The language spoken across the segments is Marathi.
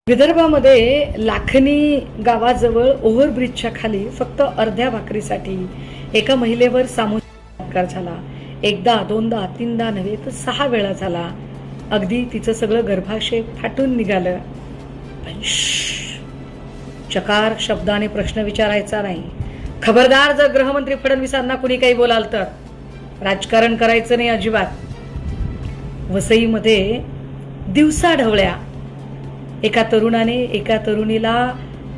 विदर्भामध्ये लाखनी गावाजवळ ओव्हरब्रिजच्या खाली फक्त अर्ध्या भाकरीसाठी एका महिलेवर सामूहिक बलात्कार झाला. एकदा, दोनदा, तीनदा नव्हे तर 6 वेळा झाला. अगदी तिचं सगळं गर्भाशय फाटून निघालं. पण चकार शब्दाने प्रश्न विचारायचा नाही. खबरदार, जर गृहमंत्री फडणवीसांना कुणी काही बोलाल तर राजकारण करायचं नाही अजिबात. वसईमध्ये दिवसाढवळ्या एका तरुणाने एका तरुणीला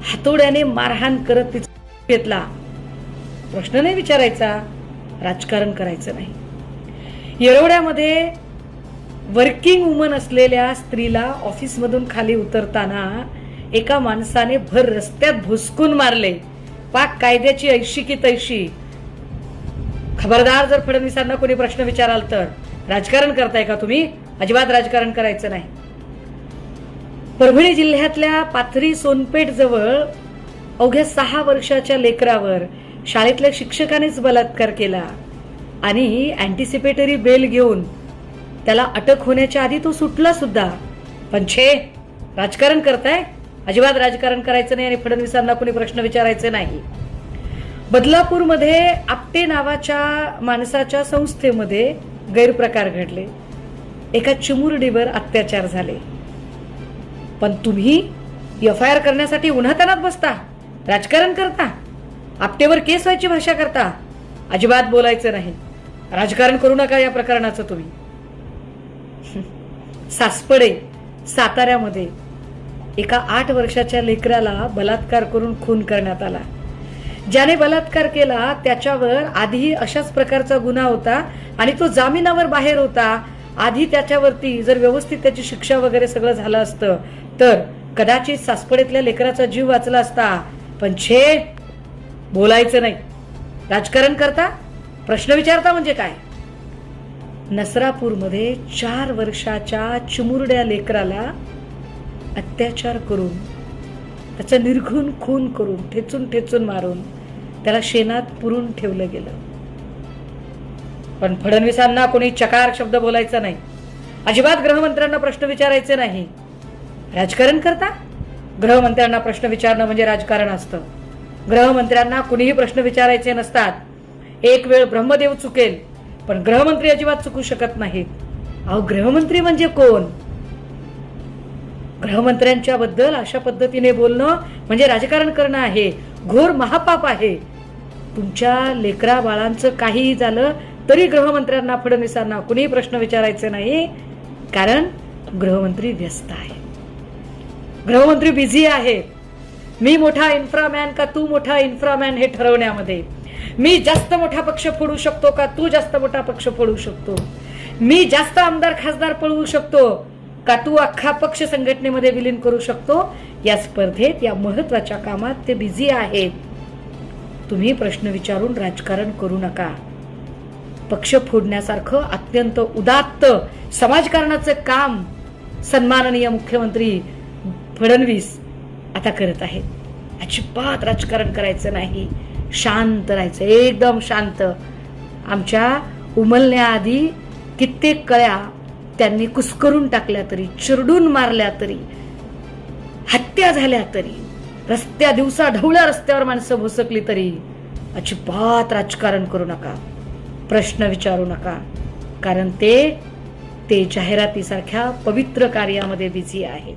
हातोड्याने मारहाण करत तिचा घेतला. प्रश्न नाही विचारायचा, राजकारण करायचं नाही. येरवड्यामध्ये वर्किंग वुमन असलेल्या स्त्रीला ऑफिसमधून खाली उतरताना एका माणसाने भर रस्त्यात भुसकून मारले. पाक कायद्याची ऐशी की तैशी. खबरदार, जर फडणवीसांना कोणी प्रश्न विचाराल तर राजकारण करताय का तुम्ही? अजिबात राजकारण करायचं नाही. परभणी जिल्ह्यातल्या पाथरी सोनपेठ जवळ अवघ्या 6 वर्षाच्या लेकरावर शाळेतल्या शिक्षकानेच बलात्कार केला आणि अँटिसिपेटरी बेल घेऊन त्याला अटक होण्याच्या आधी तो सुटला सुद्धा. पण राजकारण करताय? अजिबात राजकारण करायचं नाही आणि फडणवीसांना कोणी प्रश्न विचारायचे नाही. बदलापूरमध्ये आपटे नावाच्या माणसाच्या संस्थेमध्ये गैरप्रकार घडले. एका चिमुरडीवर अत्याचार झाले. पण तुम्ही FIR करण्यासाठी उन्हातानात बसता, राजकारण करता, आपटेवर केस व्हायची भाषा करता. अजिबात बोलायचं नाही, राजकारण करू नका या प्रकरणाचं तुम्ही. सासपडे साताऱ्यामध्ये एका 8 वर्षाच्या लेकराला बलात्कार करून खून करण्यात आला. ज्याने बलात्कार केला त्याच्यावर आधी अशाच प्रकारचा गुन्हा होता आणि तो जामिनावर बाहेर होता. आधी त्याच्यावरती जर व्यवस्थित त्याची शिक्षा वगैरे सगळं झालं असतं तर कदाचित सासपडेतल्या लेकराचा जीव वाचला असता. पण बोलायचं नाही, राजकारण करता, प्रश्न विचारता म्हणजे काय? नसरापूरमध्ये 4 वर्षाच्या चिमुरड्या लेकराला अत्याचार करून त्याचा निर्घृण खून करून ठेचून ठेचून मारून त्याला शेणात पुरून ठेवलं गेलं. पण फडणवीसांना कोणी चकार शब्द बोलायचा नाही. अजिबात गृहमंत्र्यांना प्रश्न विचारायचे नाही. राजकारण करता? गृहमंत्र्यांना प्रश्न विचारणं म्हणजे राजकारण असतं. गृहमंत्र्यांना कुणीही प्रश्न विचारायचे नसतात. एक वेळ ब्रह्मदेव चुकेल पण गृहमंत्री अजिबात चुकू शकत नाहीत. अहो, गृहमंत्री म्हणजे कोण? गृहमंत्र्यांच्या बद्दल अशा पद्धतीने बोलणं म्हणजे राजकारण करणं आहे. घोर महापाप आहे. तुमच्या लेकरा बाळांचं काहीही झालं तरी गृहमंत्र्यांना फडणवीसांना कुणीही प्रश्न विचारायचे नाही. कारण गृहमंत्री व्यस्त आहे, गृहमंत्री बिझी आहे. मी मोठा इन्फ्रामॅन का तू मोठा इन्फ्रामॅन हे ठरवण्यामध्ये, मी जास्त मोठा पक्ष फोडू शकतो का तू जास्त मोठा पक्ष फोडू शकतो, मी जास्त आमदार खासदार पळवू शकतो का तू अख्खा पक्ष संघटनेमध्ये विलीन करू शकतो, या स्पर्धेत या महत्वाच्या कामात ते बिझी आहेत. तुम्ही प्रश्न विचारून राजकारण करू नका. पक्ष फोडण्यासारखं अत्यंत उदात्त समाजकारणाचं काम सन्माननीय मुख्यमंत्री फडणवीस आता करत आहेत. अजिबात राजकारण करायचं नाही, शांत राहायचं, एकदम शांत. आमच्या उमलण्याआधी कित्येक कळ्या त्यांनी कुस्करून टाकल्या तरी, चिरडून मारल्या तरी, हत्या झाल्या तरी, दिवसा ढवळ्या रस्त्यावर माणसं भोसकली तरी अजिबात राजकारण करू नका, प्रश्न विचारू नका. कारण ते जाहिरातीसारख्या पवित्र कार्यामध्ये बिझी आहेत.